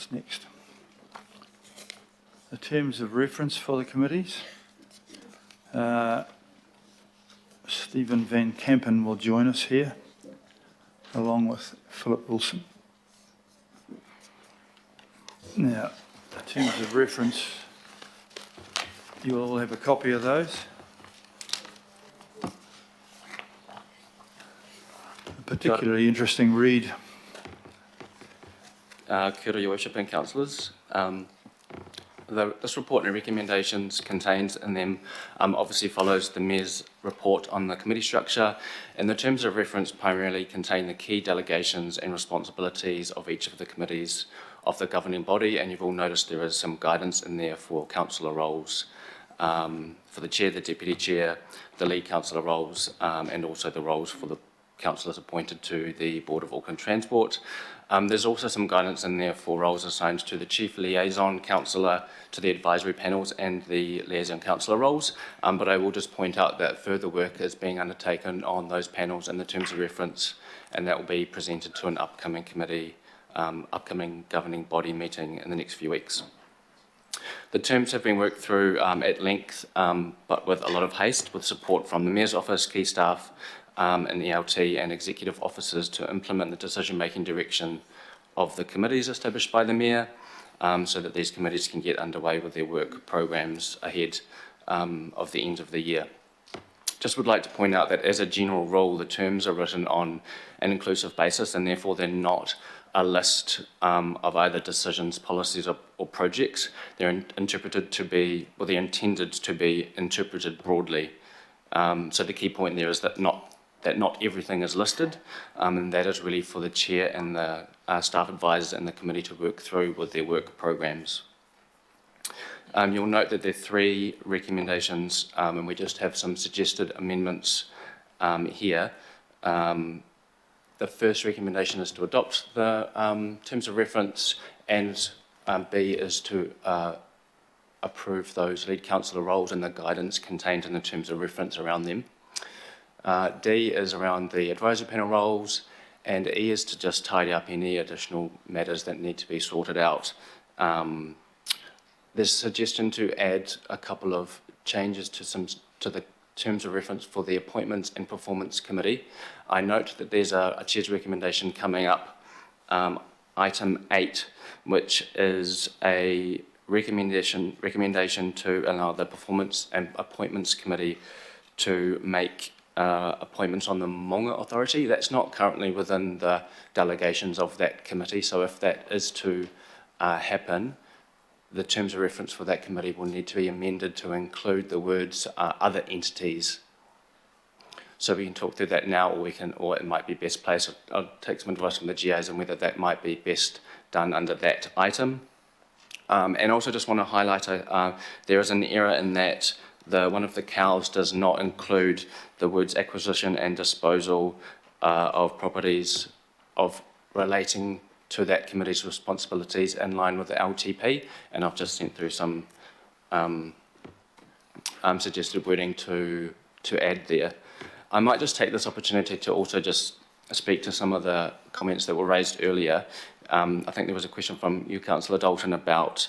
What's next? The terms of reference for the committees. Stephen Van Kampen will join us here, along with Philip Wilson. Now, the terms of reference, you all have a copy of those. A particularly interesting read. Kia ora, Your Worship and Councillors. This report and recommendations contains in them obviously follows the Mayor's report on the committee structure, and the terms of reference primarily contain the key delegations and responsibilities of each of the committees of the governing body, and you've all noticed there is some guidance in there for councillor roles, for the chair, the deputy chair, the lead councillor roles, and also the roles for the councillors appointed to the Board of Auckland Transport. There's also some guidance in there for roles assigned to the Chief Liaison Councillor, to the advisory panels and the liaison councillor roles, but I will just point out that further work is being undertaken on those panels and the terms of reference, and that will be presented to an upcoming committee, upcoming governing body meeting in the next few weeks. The terms have been worked through at length, but with a lot of haste, with support from the Mayor's Office, key staff, and ELT and executive officers to implement the decision-making direction of the committees established by the Mayor, so that these committees can get underway with their work programs ahead of the end of the year. Just would like to point out that as a general rule, the terms are written on an inclusive basis, and therefore they're not a list of either decisions, policies or projects. They're interpreted to be, or they're intended to be interpreted broadly. So the key point there is that not everything is listed, and that is really for the chair and the staff advisors and the committee to work through with their work programs. You'll note that there are 3 recommendations, and we just have some suggested amendments here. The first recommendation is to adopt the terms of reference, and B is to approve those lead councillor roles and the guidance contained in the terms of reference around them. D is around the advisory panel roles, and E is to just tidy up any additional matters that need to be sorted out. There's a suggestion to add a couple of changes to the terms of reference for the Appointments and Performance Committee. I note that there's a chair's recommendation coming up, item 8, which is a recommendation to allow the Performance and Appointments Committee to make appointments on the Maunga Authority. That's not currently within the delegations of that committee, so if that is to happen, the terms of reference for that committee will need to be amended to include the words other entities. So we can talk through that now, or it might be best placed. I'll take some advice from the GAs on whether that might be best done under that item. And also just want to highlight there is an error in that one of the cows does not include the words acquisition and disposal of properties relating to that committee's responsibilities in line with the LTP, and I've just sent through some suggested wording to add there. I might just take this opportunity to also just speak to some of the comments that were raised earlier. I think there was a question from you, Councillor Dalton, about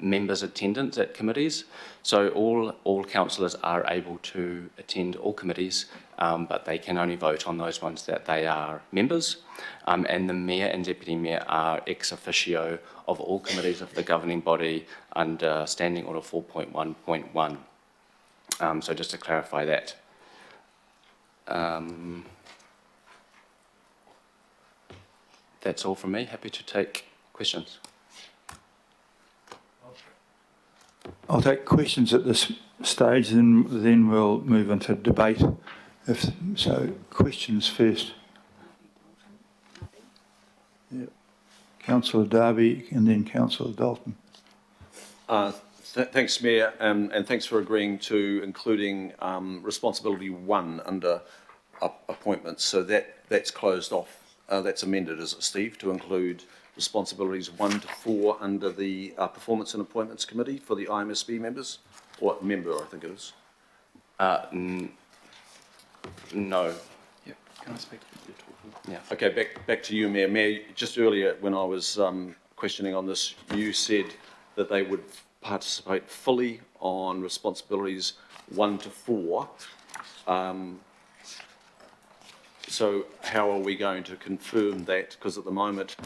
members' attendance at committees. So all councillors are able to attend all committees, but they can only vote on those ones that they are members. And the Mayor and Deputy Mayor are ex officio of all committees of the governing body under Standing Order 4.1.1. So just to clarify that. That's all from me. Happy to take questions. I'll take questions at this stage, and then we'll move into debate. So, questions first. Yeah. Councillor Darby and then Councillor Dalton. Thanks, Mayor, and thanks for agreeing to including responsibility 1 under appointments. So that's closed off. That's amended, is it, Steve, to include responsibilities 1 to 4 under the Performance and Appointments Committee for the IMSB members? Or member, I think it is. No. Yep. Can I speak? Yeah. Okay, back to you, Mayor. Mayor, just earlier when I was questioning on this, you said that they would participate fully on responsibilities 1 to 4. So how are we going to confirm that? Because at the moment,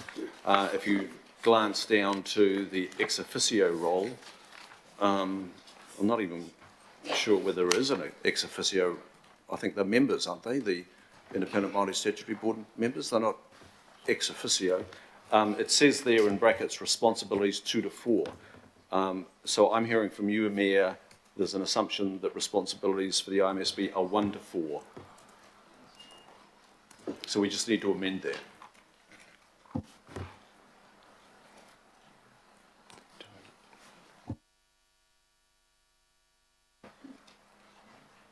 if you glance down to the ex officio role, I'm not even sure whether there is an ex officio. I think they're members, aren't they? The Independent Māori Statutory Board members, they're not ex officio. It says there in brackets, responsibilities 2 to 4. So I'm hearing from you, Mayor, there's an assumption that responsibilities for the IMSB are 1 to 4. So we just need to amend that.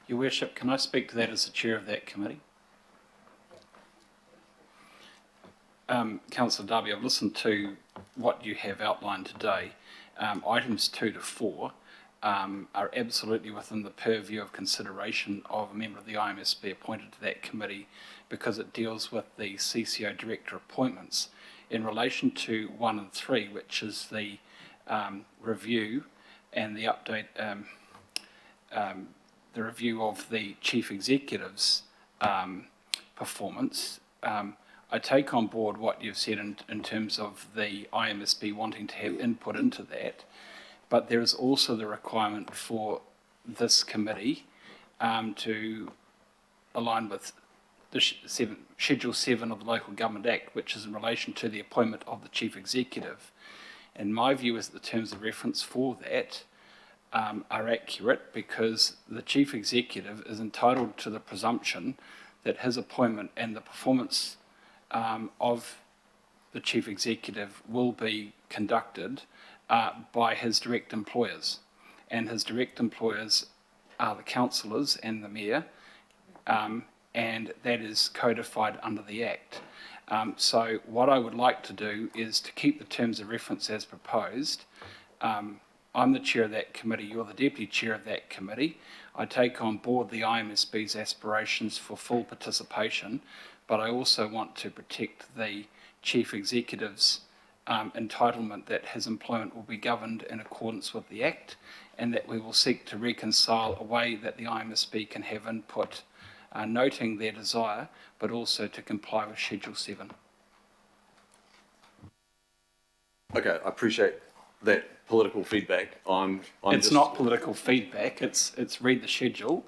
Your Worship, can I speak to that as the chair of that committee? Councillor Darby, I've listened to what you have outlined today. Items 2 to 4 are absolutely within the purview of consideration of a member of the IMSB appointed to that committee because it deals with the CCO director appointments. In relation to 1 and 3, which is the review and the update, the review of the chief executive's performance, I take on board what you've said in terms of the IMSB wanting to have input into that, but there is also the requirement for this committee to align with the Schedule 7 of the Local Government Act, which is in relation to the appointment of the chief executive. And my view is that the terms of reference for that are accurate because the chief executive is entitled to the presumption that his appointment and the performance of the chief executive will be conducted by his direct employers. And his direct employers are the councillors and the mayor, and that is codified under the Act. So what I would like to do is to keep the terms of reference as proposed. I'm the chair of that committee, you're the deputy chair of that committee. I take on board the IMSB's aspirations for full participation, but I also want to protect the chief executive's entitlement that his employment will be governed in accordance with the Act, and that we will seek to reconcile a way that the IMSB can have input, noting their desire, but also to comply with Schedule 7. Okay, I appreciate that political feedback. It's not political feedback, it's read the schedule.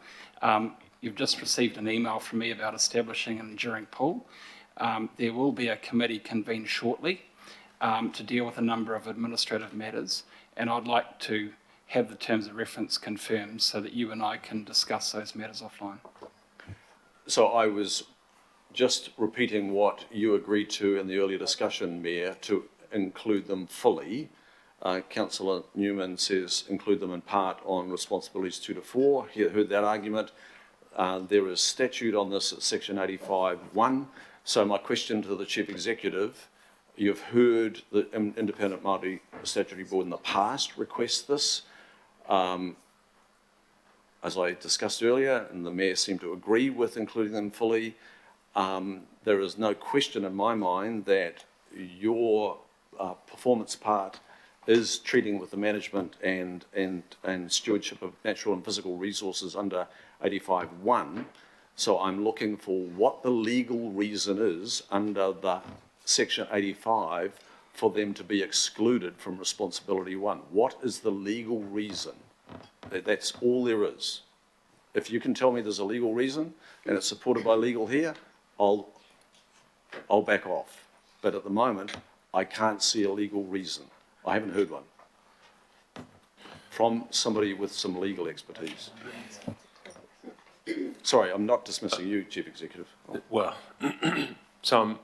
You've just received an email from me about establishing an enduring pool. There will be a committee convened shortly to deal with a number of administrative matters, and I'd like to have the terms of reference confirmed so that you and I can discuss those matters offline. So I was just repeating what you agreed to in the earlier discussion, Mayor, to include them fully. Councillor Newman says include them in part on responsibilities 2 to 4. He heard that argument. There is statute on this at section 85(1). So my question to the Chief Executive, you've heard the Independent Māori Statutory Board in the past request this. As I discussed earlier, and the Mayor seemed to agree with including them fully, there is no question in my mind that your performance part is treating with the management and stewardship of natural and physical resources under 85(1). So I'm looking for what the legal reason is under the section 85 for them to be excluded from responsibility 1. What is the legal reason? That's all there is. If you can tell me there's a legal reason and it's supported by legal here, I'll back off. But at the moment, I can't see a legal reason. I haven't heard one from somebody with some legal expertise. Sorry, I'm not dismissing you, Chief Executive. Well, so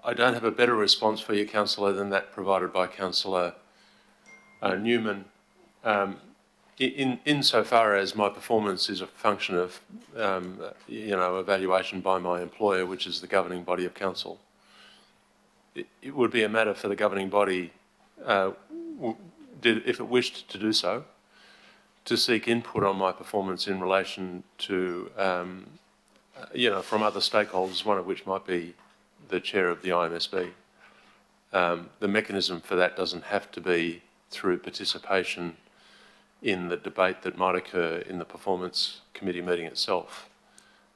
I don't have a better response for you, Councillor, than that provided by Councillor Newman. Insofar as my performance is a function of, evaluation by my employer, which is the governing body of council, it would be a matter for the governing body, if it wished to do so, to seek input on my performance in relation to, from other stakeholders, one of which might be the chair of the IMSB. the mechanism for that doesn't have to be through participation in the debate that might occur in the performance committee meeting itself.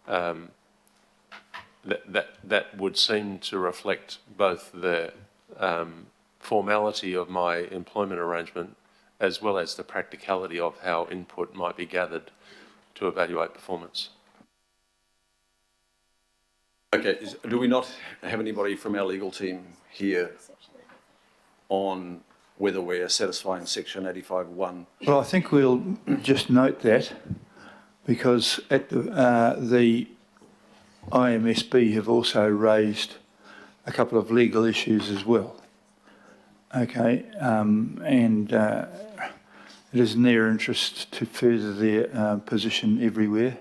That would seem to reflect both the formality of my employment arrangement as well as the practicality of how input might be gathered to evaluate performance. Okay, do we not have anybody from our legal team here on whether we're satisfying section 85(1)? Well, I think we'll just note that because at the IMSB have also raised a couple of legal issues as well. Okay, and it is in their interest to further their position everywhere,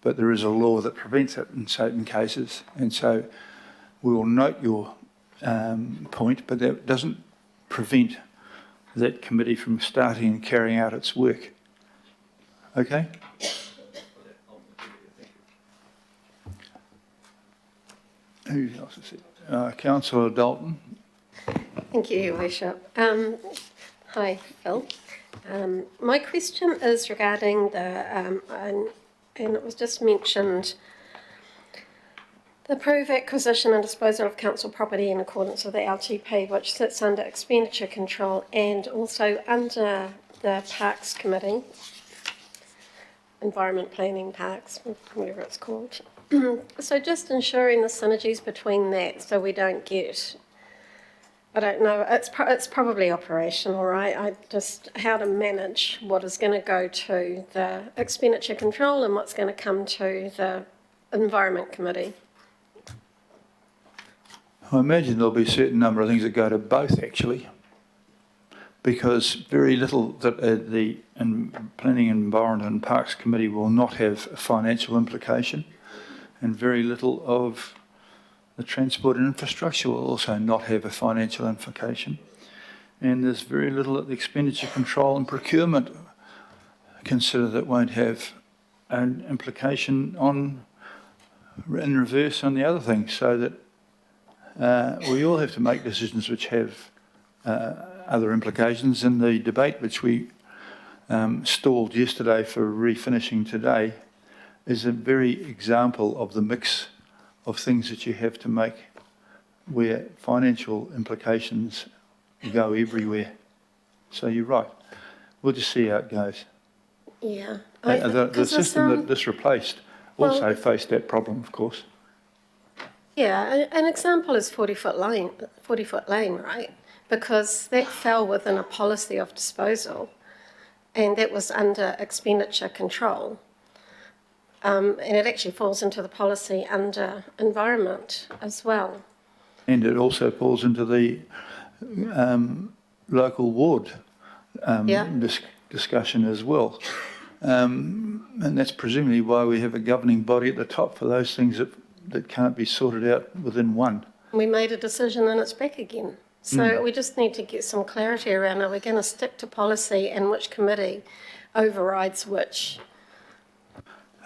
but there is a law that prevents it in certain cases, and so we will note your point, but that doesn't prevent that committee from starting and carrying out its work. Okay? Who else is it? Councillor Dalton. Thank you, Your Worship. Hi, Phil. My question is regarding the, and it was just mentioned, the approved acquisition and disposal of council property in accordance with the LTP, which sits under expenditure control and also under the Parks Committee, Environment Planning Parks, whatever it's called. So just ensuring the synergies between that so we don't get, I don't know, it's probably operational, right? Just how to manage what is going to go to the expenditure control and what's going to come to the Environment Committee. I imagine there'll be a certain number of things that go to both, actually, because very little that the Planning, Environment and Parks Committee will not have a financial implication, and very little of the Transport and Infrastructure will also not have a financial implication. And there's very little that the Expenditure Control and Procurement consider that won't have an implication on, in reverse, on the other things, so that we all have to make decisions which have other implications. In the debate which we stalled yesterday for refinishing today is a very example of the mix of things that you have to make where financial implications go everywhere. So you're right. We'll just see how it goes. Yeah. The system that this replaced also faced that problem, of course. Yeah, an example is 40-foot lane, right? Because that fell within a policy of disposal and that was under expenditure control. And it actually falls into the policy under environment as well. And it also falls into the local ward discussion as well. And that's presumably why we have a governing body at the top for those things that can't be sorted out within one. We made a decision and it's back again. So we just need to get some clarity around, are we going to stick to policy and which committee overrides which?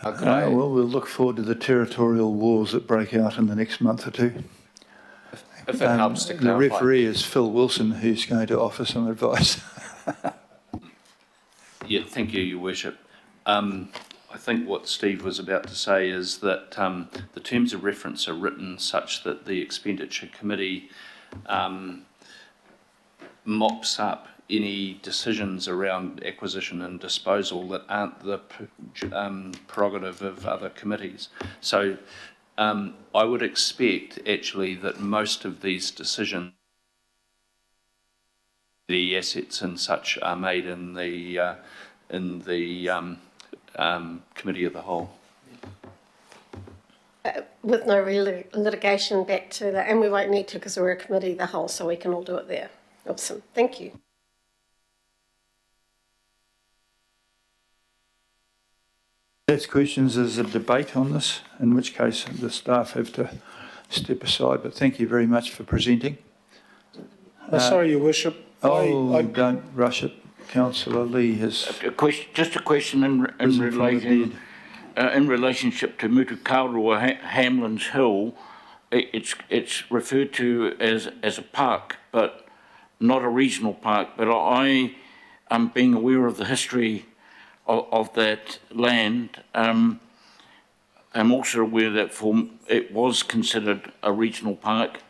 Well, we'll look forward to the territorial wars that break out in the next month or two. If it helps to the clarify. referee is Phil Wilson, who's going to offer some advice. Yeah, thank you, Your Worship. I think what Steve was about to say is that the terms of reference are written such that the Expenditure Committee mops up any decisions around acquisition and disposal that aren't the prerogative of other committees. So I would expect actually that most of these decisions, the assets and such, are made in the committee of the whole. With no litigation back to that, and we won't need to because we're a committee of the whole, so we can all do it there. Awesome, thank you. That's questions. There's a debate on this, in which case the staff have to step aside, but thank you very much for presenting. Sorry, Your Worship. Don't rush it. Councillor Lee has... Just a question in relationship to Mutukaurua Hamlins Hill. it's referred to as a park, but not a regional park. But I am being aware of the history of that land. I'm also aware that it was considered a regional park.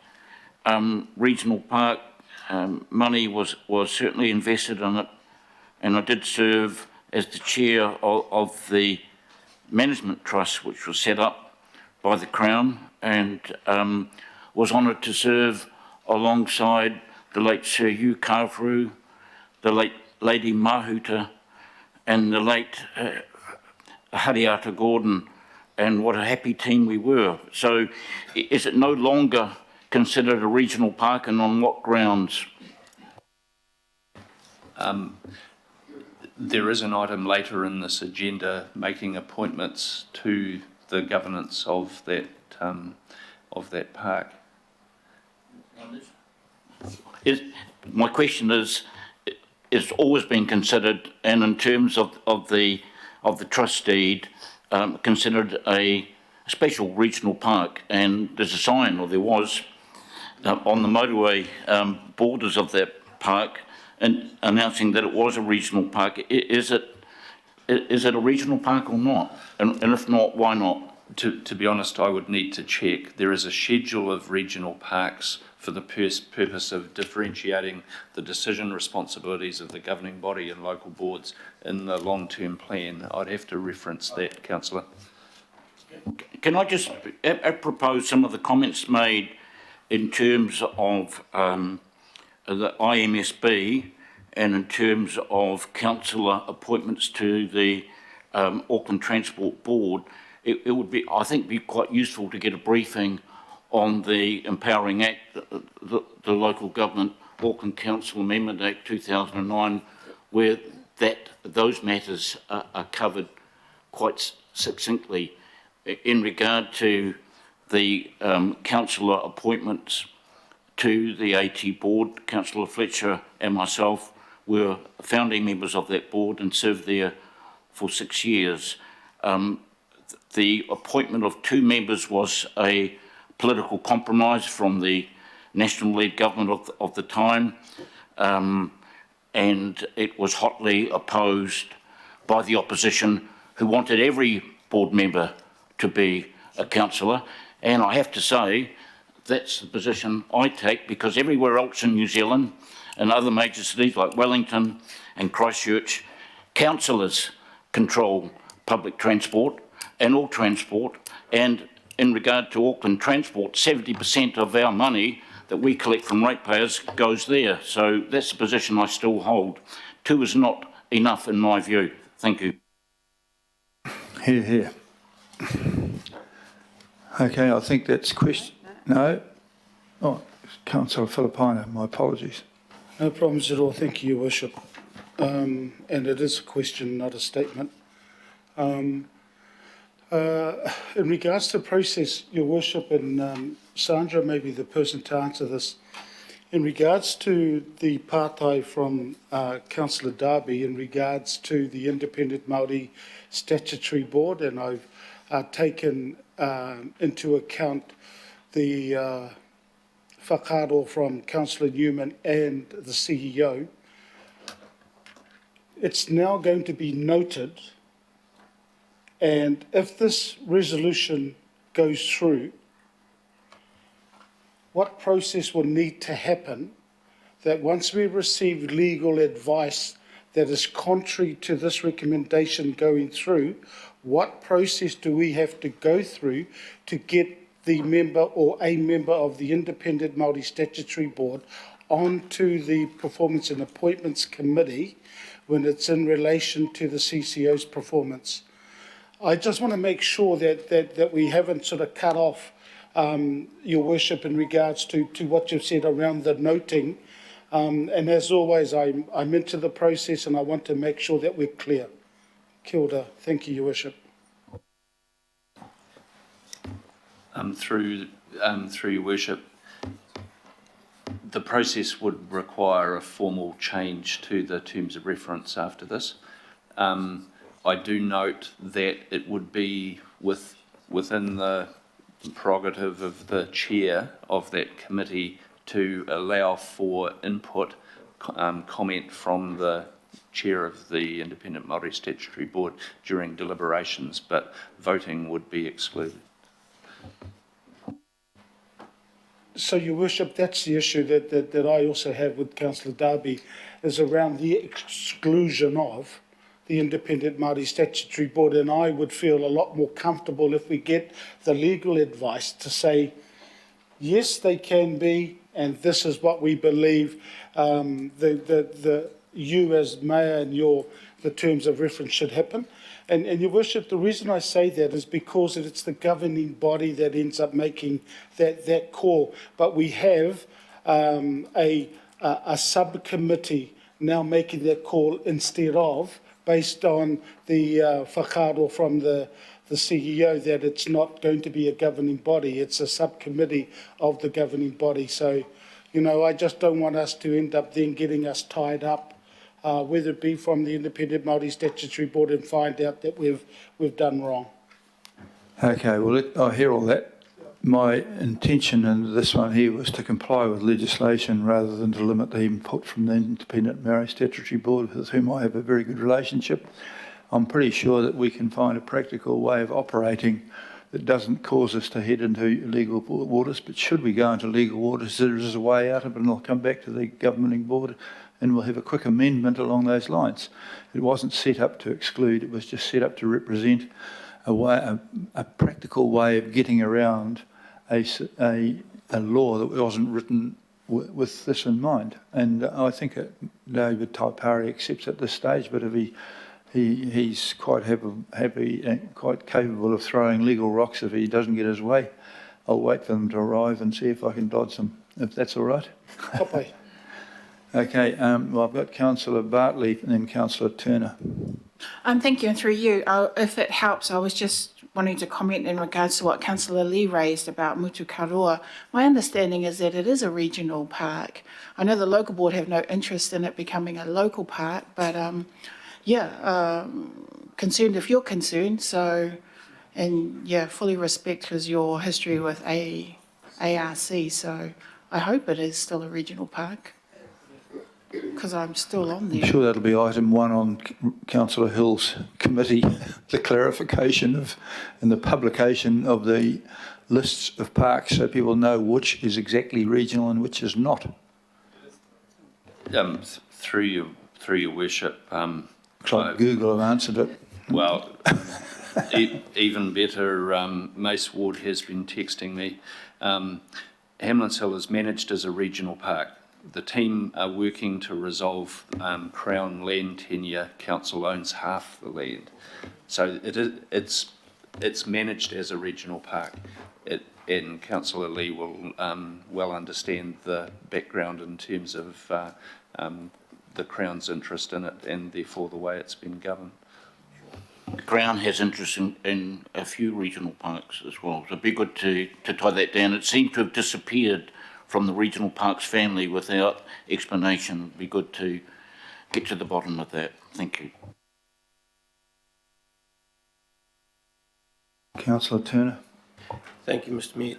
Regional park money was certainly invested in it, and I did serve as the chair of the management trust, which was set up by the Crown, and was honoured to serve alongside the late Sir Hugh Carveru, the late Lady Mahuta, and the late Hariata Gordon, and what a happy team we were. So is it no longer considered a regional park, and on what grounds? There is an item later in this agenda making appointments to the governance of that park. My question is, it's always been considered, and in terms of the trust deed, considered a special regional park, and there's a sign, or there was, on the motorway borders of that park, and announcing that it was a regional park. Is it a regional park or not? And if not, why not? To be honest, I would need to check. There is a schedule of regional parks for the purpose of differentiating the decision responsibilities of the governing body and local boards in the long-term plan. I'd have to reference that, Councillor. Can I just propose some of the comments made in terms of the IMSB and in terms of councillor appointments to the Auckland Transport Board? It would be, I think, be quite useful to get a briefing on the Empowering Act, the Local Government Auckland Council Amendment Act 2009, where those matters are covered quite succinctly. In regard to the councillor appointments to the AT board, Councillor Fletcher and myself were founding members of that board and served there for 6 years. The appointment of 2 members was a political compromise from the national-led government of the time, and it was hotly opposed by the opposition, who wanted every board member to be a councillor. And I have to say, that's the position I take, because everywhere else in New Zealand and other major cities like Wellington and Christchurch, councillors control public transport and all transport. And in regard to Auckland Transport, 70% of our money that we collect from ratepayers goes there. So that's the position I still hold. 2 is not enough in my view. Thank you. Hear, hear. Okay, I think that's question. No? Oh, Councillor Filipina, my apologies. No problems at all. Thank you, Your Worship. And it is a question, not a statement. In regards to process, Your Worship, and Sandra may be the person to answer this. In regards to the pātai from Councillor Darby, in regards to the Independent Māori Statutory Board, and I've taken into account the whakaaro from Councillor Newman and the CEO, it's now going to be noted, and if this resolution goes through, what process will need to happen that once we receive legal advice that is contrary to this recommendation going through, what process do we have to go through to get the member or a member of the Independent Māori Statutory Board onto the Performance and Appointments Committee when it's in relation to the CCO's performance? I just want to make sure that we haven't sort of cut off Your Worship in regards to what you've said around the noting. And as always, I'm into the process and I want to make sure that we're clear. Kia ora. Thank you, Your Worship. Through Your Worship, the process would require a formal change to the terms of reference after this. I do note that it would be within the prerogative of the chair of that committee to allow for input, comment from the chair of the Independent Māori Statutory Board during deliberations, but voting would be excluded. So, Your Worship, that's the issue that I also have with Councillor Darby, is around the exclusion of the Independent Māori Statutory Board, and I would feel a lot more comfortable if we get the legal advice to say, yes, they can be, and this is what we believe you as mayor and the terms of reference should happen. And Your Worship, the reason I say that is because it's the governing body that ends up making that call. But we have a subcommittee now making that call instead of, based on the whakaaro from the CEO, that it's not going to be a governing body, it's a subcommittee of the governing body. So, you know, I just don't want us to end up then getting us tied up, whether it be from the Independent Māori Statutory Board, and find out that we've done wrong. Okay, well, I hear all that. My intention in this one here was to comply with legislation rather than to limit the input from the Independent Māori Statutory Board, with whom I have a very good relationship. I'm pretty sure that we can find a practical way of operating that doesn't cause us to head into illegal waters, but should we go into legal waters, there is a way out of it, and I'll come back to the governing board and we'll have a quick amendment along those lines. It wasn't set up to exclude, it was just set up to represent a practical way of getting around a law that wasn't written with this in mind. And I think David Taipari accepts at this stage, but if he's quite happy and quite capable of throwing legal rocks if he doesn't get his way, I'll wait for them to arrive and see if I can dodge them, if that's all right. Kapai. Okay, well, I've got Councillor Bartley and then Councillor Turner. Thank you, and through you, if it helps, I was just wanting to comment in regards to what Councillor Lee raised about Mutukaroa. My understanding is that it is a regional park. I know the local board have no interest in it becoming a local park, but concerned if you're concerned, so, and yeah, fully respect your history with ARC, so I hope it is still a regional park, because I'm still on there. I'm sure that'll be item 1 on Councillor Hill's committee, the clarification of and the publication of the lists of parks so people know which is exactly regional and which is not. Through your worship, Looks like Google have answered it. well, even better, Mace Ward has been texting me. Hamlin's Hill is managed as a regional park. The team are working to resolve Crown land tenure. Council owns half the land. So it's managed as a regional park. And Councillor Lee will well understand the background in terms of the Crown's interest in it and therefore the way it's been governed. Crown has interest in a few regional parks as well. So it'd be good to tie that down. It seemed to have disappeared from the regional parks family without explanation. It'd be good to get to the bottom of that. Thank you. Councillor Turner. Thank you, Mr. Mayor.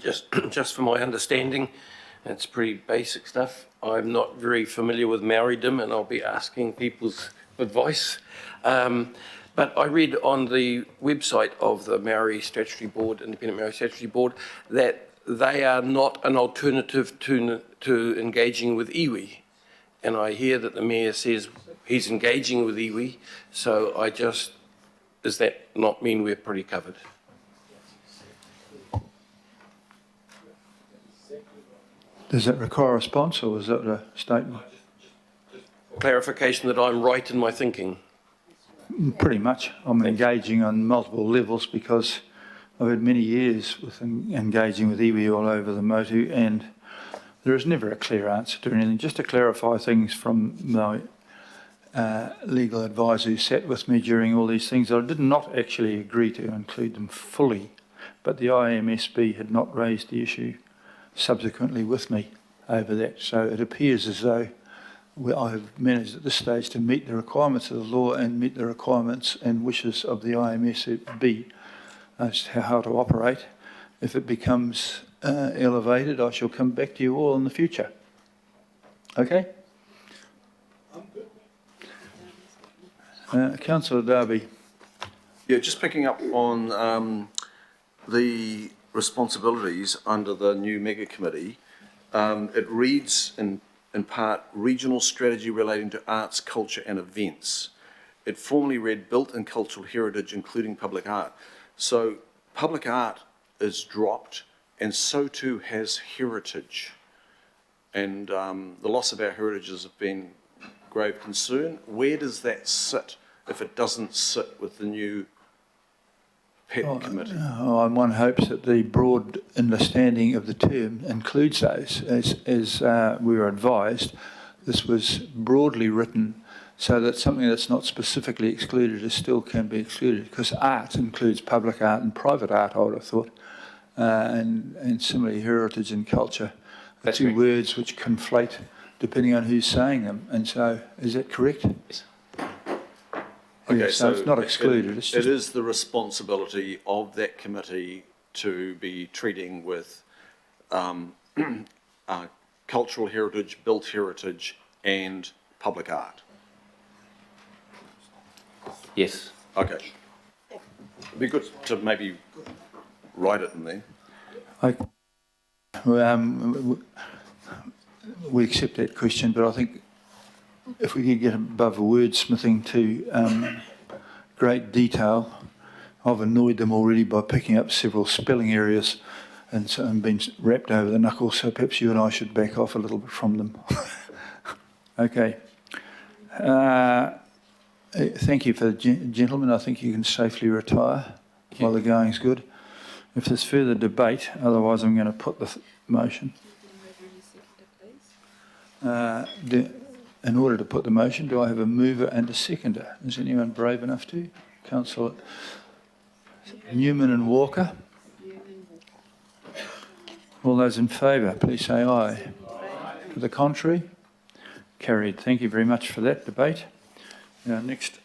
Just for my understanding, it's pretty basic stuff. I'm not very familiar with Maoridom, and I'll be asking people's advice. But I read on the website of the Maori Statutory Board, Independent Maori Statutory Board, that they are not an alternative to engaging with iwi. And I hear that the Mayor says he's engaging with iwi, so does that not mean we're pretty covered? Does that require a response or is that a statement? Clarification that I'm right in my thinking. Pretty much. I'm engaging on multiple levels because I've had many years with engaging with iwi all over the motu, and there is never a clear answer to anything. Just to clarify things from my legal advisor who sat with me during all these things, I did not actually agree to include them fully, but the IMSB had not raised the issue subsequently with me over that. So it appears as though I have managed at this stage to meet the requirements of the law and meet the requirements and wishes of the IMSB as to how to operate. If it becomes elevated, I shall come back to you all in the future. Okay? Councillor Darby. Yeah, just picking up on the responsibilities under the new mega committee. It reads in part, regional strategy relating to arts, culture and events. It formerly read built and cultural heritage, including public art. So public art is dropped, and so too has heritage. And the loss of our heritages have been grave concern. Where does that sit if it doesn't sit with the new PET committee? One hopes that the broad understanding of the term includes those. As we were advised, this was broadly written so that something that's not specifically excluded is still can be excluded, because art includes public art and private art, I would have thought, and similarly heritage and culture. The two words which conflate depending on who's saying them. And so, is that correct? Yes. Okay, Yeah, so it's not excluded. It's just it is the responsibility of that committee to be treating with cultural heritage, built heritage, and public art. Yes. Okay. It'd be good to maybe write it in there. We accept that question, but I think if we could get above wordsmithing to great detail, I've annoyed them already by picking up several spelling areas and been wrapped over the knuckles, so perhaps you and I should back off a little bit from them. Okay. Thank you for the gentlemen. I think you can safely retire while the going's good. If there's further debate, otherwise I'm going to put the motion. In order to put the motion, do I have a mover and a seconder? Is anyone brave enough to? Councillor Newman and Walker. All those in favour, please say aye. To the contrary? Carried. Thank you very much for that debate. Our next